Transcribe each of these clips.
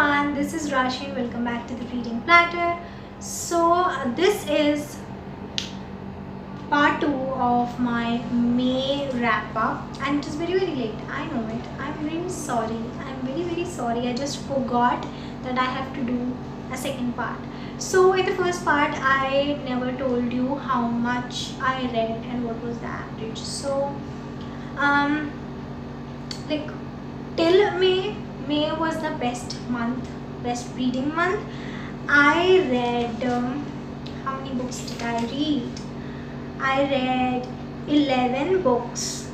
everyone, this is Rashi and welcome back to the Reading Platter. So this is part 2 of my May wrap up and it is very late. I know it. I'm really sorry. I'm very sorry. I just forgot that I have to do a second part. So in the first part I never told you how much I read and what was the average. So like till May was the best reading month. I read how many books did I read? I read 11 books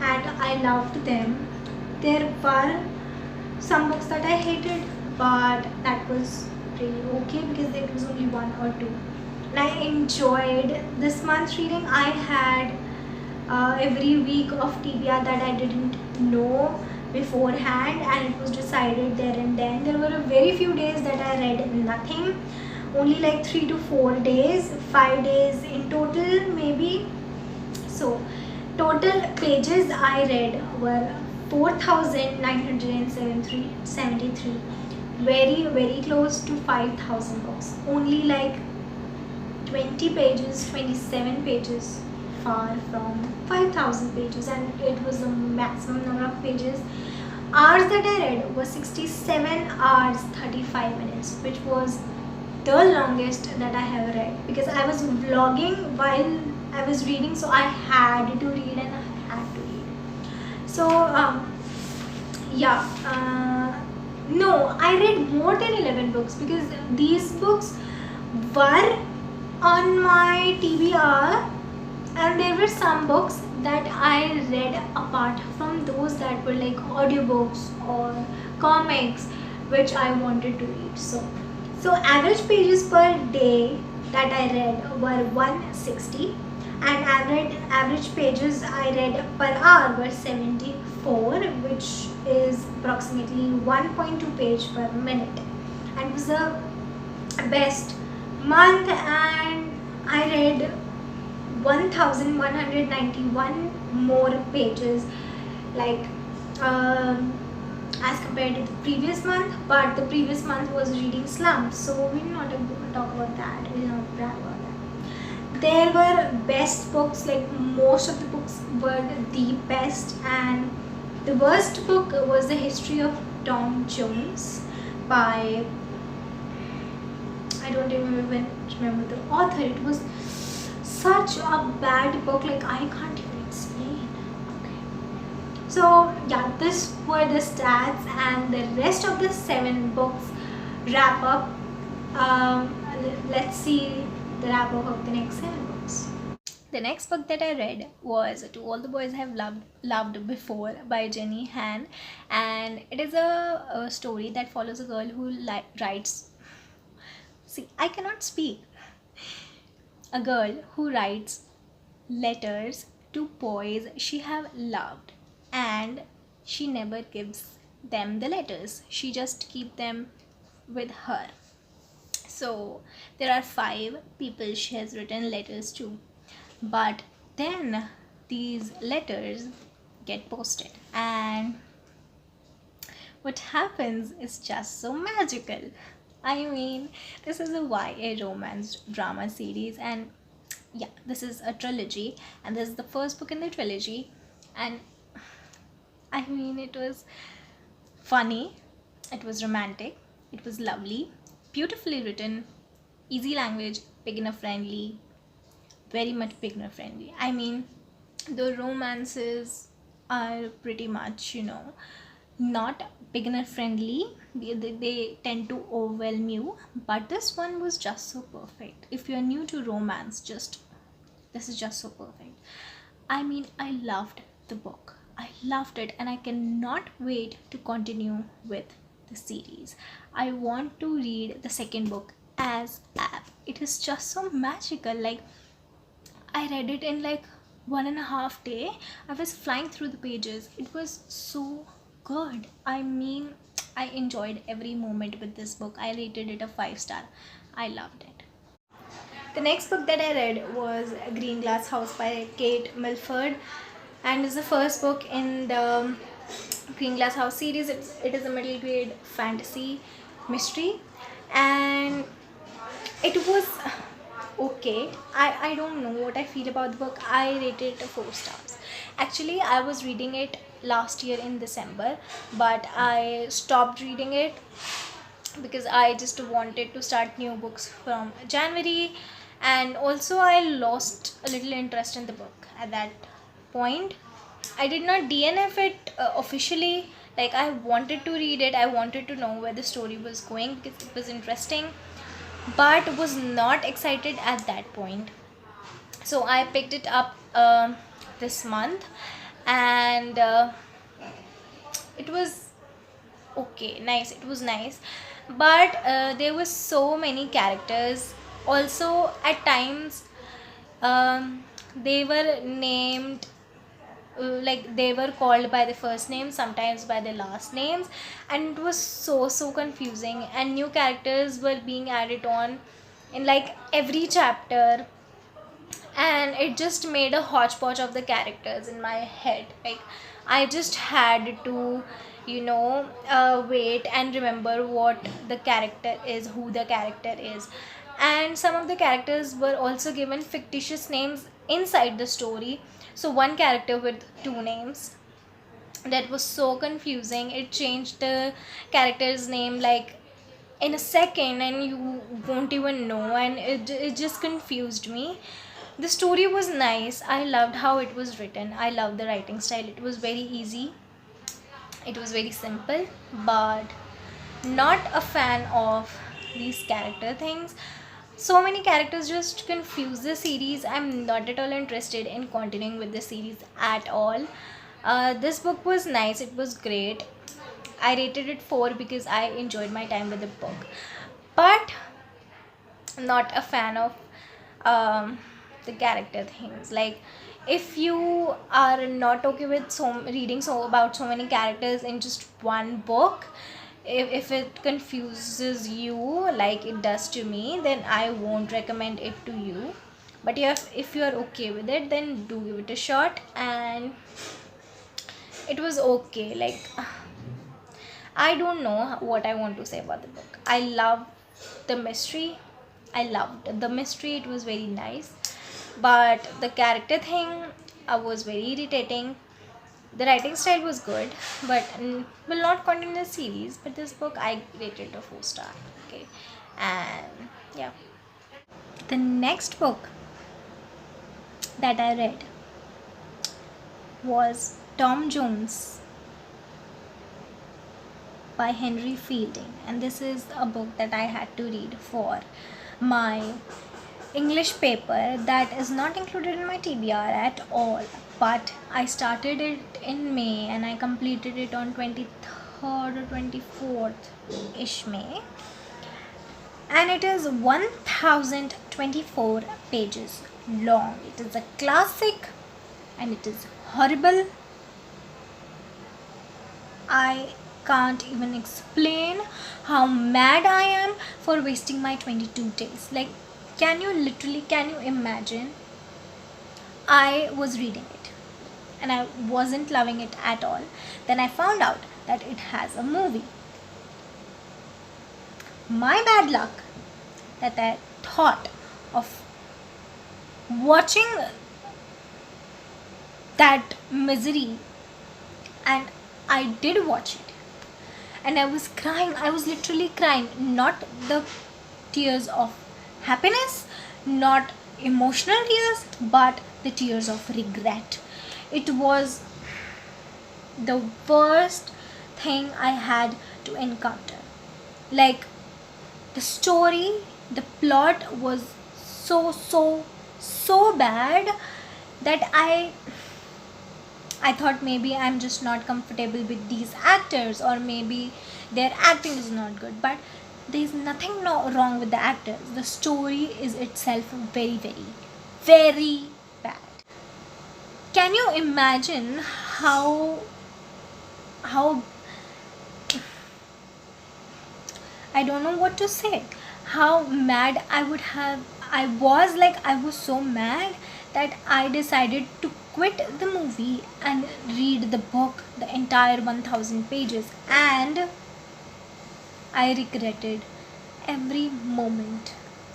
and I loved them. There were some books that I hated, but that was really okay because there was only one or two. And I enjoyed this month's reading. I had every week of TBR that I didn't know beforehand, and it was decided there and then. There were a very few days that I read nothing, only like 3 to 4 days, 5 days in total maybe. So total pages I read were 4,973, very close to 5,000 books. Only like 20 pages, 27 pages far from 5,000 pages, and it was the maximum number of pages. Hours that I read was 67 hours 35 minutes, which was the longest that I have read because I was vlogging while I was reading, so I had to read and I had to read. So no, I read more than 11 books because these books were on my TBR, and there were some books that I read apart from those that were like audiobooks or comics which I wanted to read. So average pages per day that I read were 160, and average pages I read per hour were 74, which is approximately 1.2 page per minute, and it was the best month. And I read 1,191 more pages, like as compared to the previous month, but the previous month was reading slump, so we're not going to talk about that. We'll not brag about that. There were best books, like most of the books were the best, and the worst book was The History of Tom Jones by, I don't even remember the author. It was such a bad book, like I can't even explain. Okay, so yeah, this were the stats, and the rest of the 7 books wrap up. Let's see the wrap up of the next 7 books. The next book that I read was To All the Boys I Have Loved Before by Jenny Han, and it is a story that follows a girl who writes. See, I cannot speak. A girl who writes letters to boys she have loved, and she never gives them the letters. She just keep them with her. So there are 5 people she has written letters to, but then these letters get posted, and what happens is just so magical. I mean, this is a YA romance drama series, and yeah, this is a trilogy, and this is the first book in the trilogy. And I mean, it was funny, it was romantic, it was lovely, beautifully written, easy language, beginner friendly, very much beginner friendly. I mean, the romances are pretty much, not beginner friendly. They tend to overwhelm you, but this one was just so perfect. If you're new to romance, this is just so perfect. I mean, I loved the book, I loved it, and I cannot wait to continue with the series. I want to read the second book as app. It is just so magical. Like, I read it in like 1.5 days. I was flying through the pages. It was so good. I mean, I enjoyed every moment with this book. I rated it a 5-star. I loved it. The next book that I read was Green Glass House by Kate Milford, and it's the first book in the Green Glass House series. It is a middle grade fantasy mystery, and it was okay. I don't know what I feel about the book. I rated it 4 stars. Actually, I was reading it last year in December, but I stopped reading it because I just wanted to start new books from January, and also I lost a little interest in the book at that point. I did not DNF it officially. Like, I wanted to read it, I wanted to know where the story was going because it was interesting, but was not excited at that point. So I picked it up this month, and it was okay, nice. It was nice, but there were so many characters. Also, at times, they were named like they were called by the first name, sometimes by the last names, and it was so confusing, and new characters were being added on in like every chapter, and it just made a hodgepodge of the characters in my head. Like, I just had to, wait and remember what the character is, who the character is. And some of the characters were also given fictitious names inside the story. So one character with two names, that was so confusing. It changed the character's name like in a second, and you won't even know, and it just confused me. The story was nice. I loved how it was written. I loved the writing style. It was very easy, it was very simple, but not a fan of these character things. So many characters just confuse the series. I'm not at all interested in continuing with the series at all. This book was nice, it was great. I rated it 4 because I enjoyed my time with the book, but not a fan of the character things. Like, if you are not okay with reading about so many characters in just one book, if it confuses you like it does to me, then I won't recommend it to you. But if you are okay with it, then do give it a shot. And it was okay. Like, I don't know what I want to say about the book. I love the mystery. I loved the mystery. It was very nice. But the character thing was very irritating. The writing style was good, but will not continue the series. But this book, I rated a 4 star. Okay, and yeah. The next book that I read was Tom Jones by Henry Fielding, and this is a book that I had to read for my English paper that is not included in my TBR at all, but I started it in May and I completed it on 23rd or 24th ish May, and it is 1024 pages long. It is a classic and it is horrible. I can't even explain how mad I am for wasting my 22 days. Like, can you imagine? I was reading it and I wasn't loving it at all. Then I found out that it has a movie. My bad luck that I thought of watching that misery, and I did watch it, and I was crying. I was literally crying. Not the tears of happiness, not emotional tears, but the tears of regret. It was the worst thing I had to encounter. Like, the story, the plot was so bad that I thought maybe I'm just not comfortable with these actors, or maybe their acting is not good. But there's nothing wrong with the actors. The story is itself very bad. Can you imagine how I don't know what to say, how mad I was so mad that I decided to quit the movie and read the book, the entire 1000 pages, and I regretted every moment,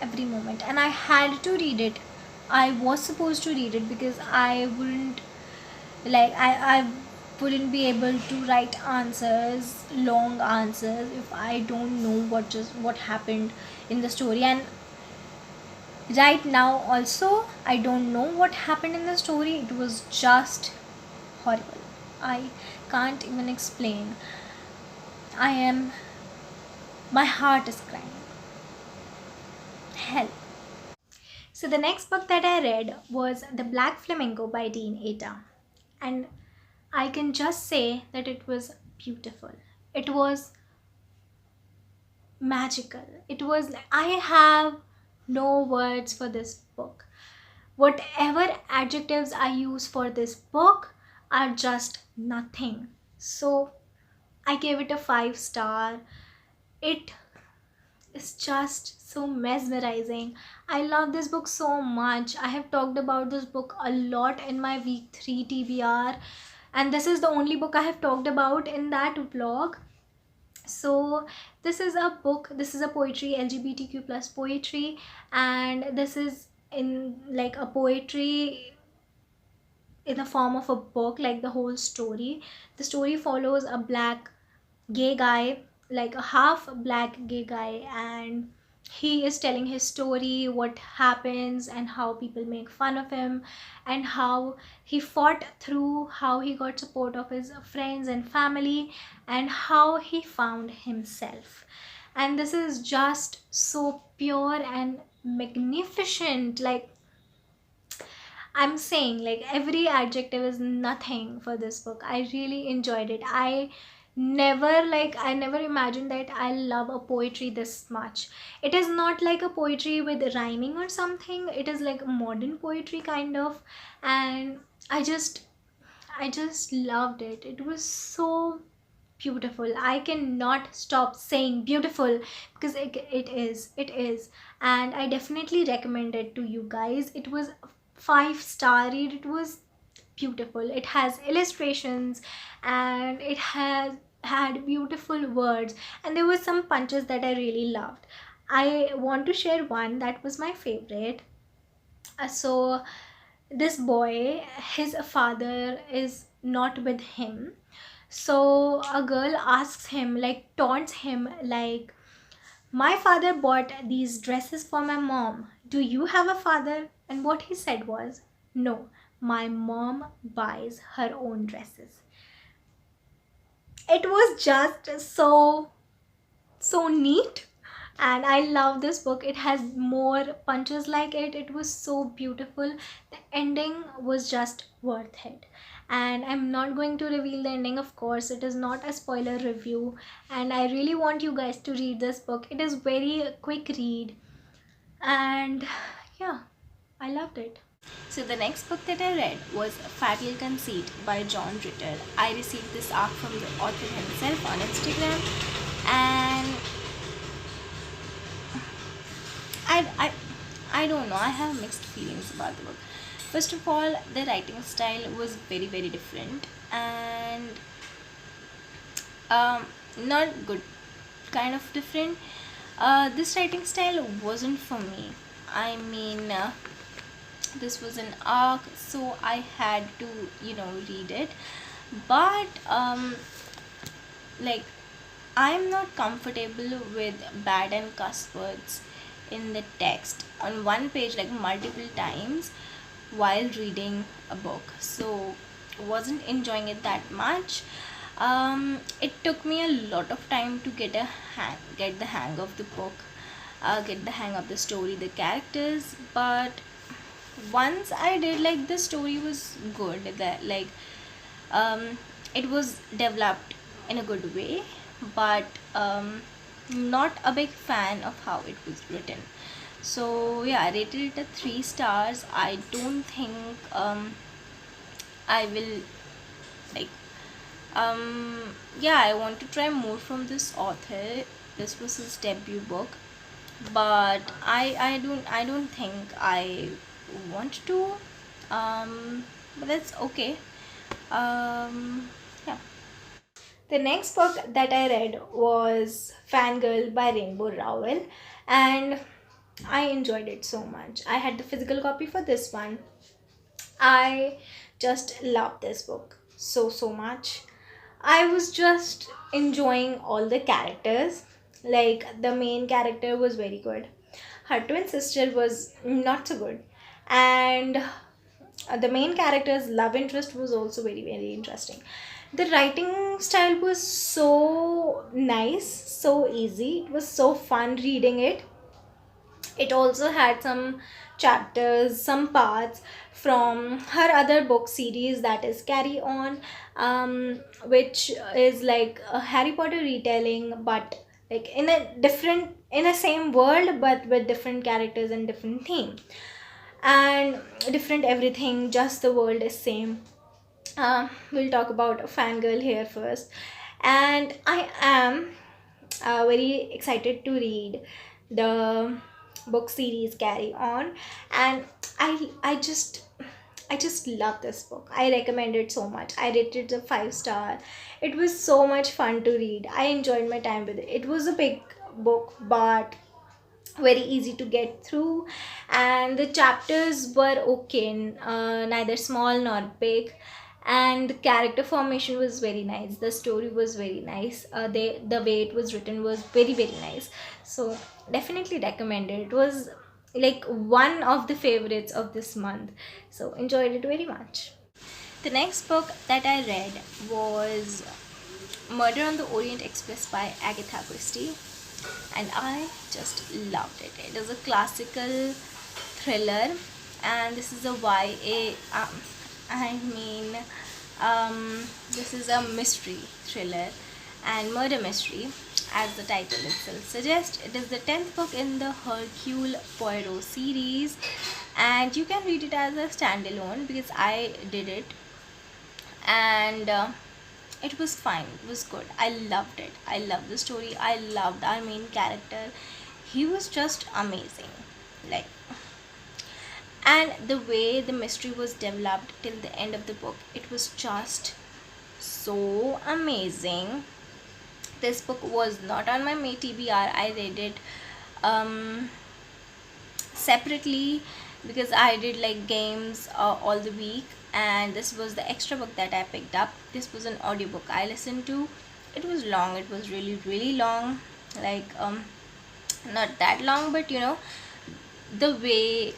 every moment. And I had to read it. I was supposed to read it because I wouldn't I wouldn't be able to write answers, long answers, if I don't know what happened in the story. And right now also I don't know what happened in the story. It was just horrible. I can't even explain. I am My heart is crying. Hell. So the next book that I read was The Black Flamingo by Dean Ada. And I can just say that it was beautiful. It was magical. It was I have no words for this book. Whatever adjectives I use for this book are just nothing. So I gave it a 5 star. It is just so mesmerizing. I love this book so much. I have talked about this book a lot in my week 3 TBR, and this is the only book I have talked about in that vlog. So this is a book, this is a poetry, LGBTQ plus poetry, and this is in like a poetry in the form of a book, like the whole story. The story follows a black gay guy, like a half black gay guy, and he is telling his story, what happens and how people make fun of him, and how he fought through, how he got support of his friends and family, and how he found himself. And this is just so pure and magnificent. Like, I'm saying, like, every adjective is nothing for this book. I really enjoyed it. I never imagined that I love a poetry this much. It is not like a poetry with rhyming or something. It is like a modern poetry kind of, and I just loved it. It was so beautiful. I cannot stop saying beautiful because it is, and I definitely recommend it to you guys. It was 5 star read. It was beautiful. It has illustrations, and it has had beautiful words, and there were some punches that I really loved. I want to share one that was my favorite. So this boy, his father is not with him, so a girl asks him, like taunts him, like, my father bought these dresses for my mom, do you have a father? And what he said was, no, my mom buys her own dresses. It was just so neat, and I love this book. It has more punches like it was so beautiful. The ending was just worth it, and I'm not going to reveal the ending, of course. It is not a spoiler review, and I really want you guys to read this book. It is very quick read, and yeah, I loved it. So the next book that I read was Fabio Conceit by John Ritter. I received this arc from the author himself on Instagram, and I don't know, I have mixed feelings about the book. First of all, the writing style was very different, and not good, kind of different. This writing style wasn't for me. I mean, this was an arc, so I had to read it, but like, I'm not comfortable with bad and cuss words in the text on one page like multiple times while reading a book, so wasn't enjoying it that much. It took me a lot of time to get the hang of the book, get the hang of the story, the characters, but once I did, like, the story was good, that like it was developed in a good way, but not a big fan of how it was written. So yeah, I rated it at 3 stars. I don't think I will, like, yeah, I want to try more from this author. This was his debut book, but I don't think I want to. but that's okay. Yeah. The next book that I read was Fangirl by Rainbow Rowell, and I enjoyed it so much. I had the physical copy for this one. I just love this book so much. I was just enjoying all the characters. Like, the main character was very good. Her twin sister was not so good. And the main character's love interest was also very interesting. The writing style was so nice, so easy. It was so fun reading it. It also had some chapters, some parts from her other book series, that is Carry On, which is like a Harry Potter retelling, but like in a same world, but with different characters and different theme and different everything. Just the world is same. We'll talk about Fangirl here first, and I am very excited to read the book series Carry On, and I just love this book. I recommend it so much. I rated it a 5 star. It was so much fun to read. I enjoyed my time with it. It was a big book, but very easy to get through, and the chapters were okay, neither small nor big, and the character formation was very nice. The story was very nice. The way it was written was very nice. So definitely recommended. It was like one of the favorites of this month, so enjoyed it very much. The next book that I read was Murder on the Orient Express by Agatha Christie, and I just loved it. It is a classical thriller, and this is a YA. I mean, this is a mystery thriller and murder mystery, as the title itself suggests. It is the 10th book in the Hercule Poirot series, and you can read it as a standalone because I did it, and it was fine. It was good. I loved it. I loved the story. I loved our main character. He was just amazing. Like, and the way the mystery was developed till the end of the book, it was just so amazing. This book was not on my May TBR. I read it separately because I did like games all the week, and this was the extra book that I picked up. This was an audiobook I listened to. It was long. It was really long. Like, not that long, but you know, the way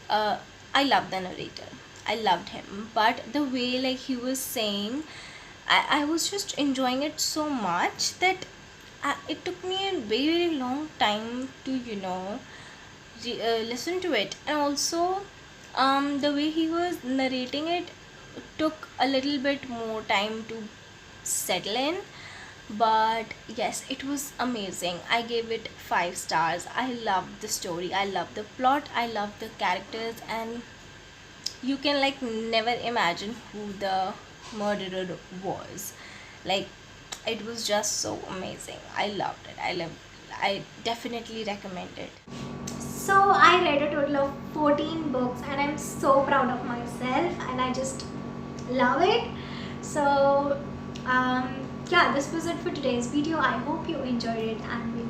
I love the narrator. I loved him, but the way like he was saying, I was just enjoying it so much that it took me a very long time to, you know, listen to it. And also, the way he was narrating it took a little bit more time to settle in, but yes, it was amazing. I gave it 5 stars. I loved the story, I loved the plot, I loved the characters, and you can like never imagine who the murderer was. Like, it was just so amazing. I loved it. I definitely recommend it. So I read a total of 14 books, and I'm so proud of myself, and I just love it. So yeah, this was it for today's video. I hope you enjoyed it, and we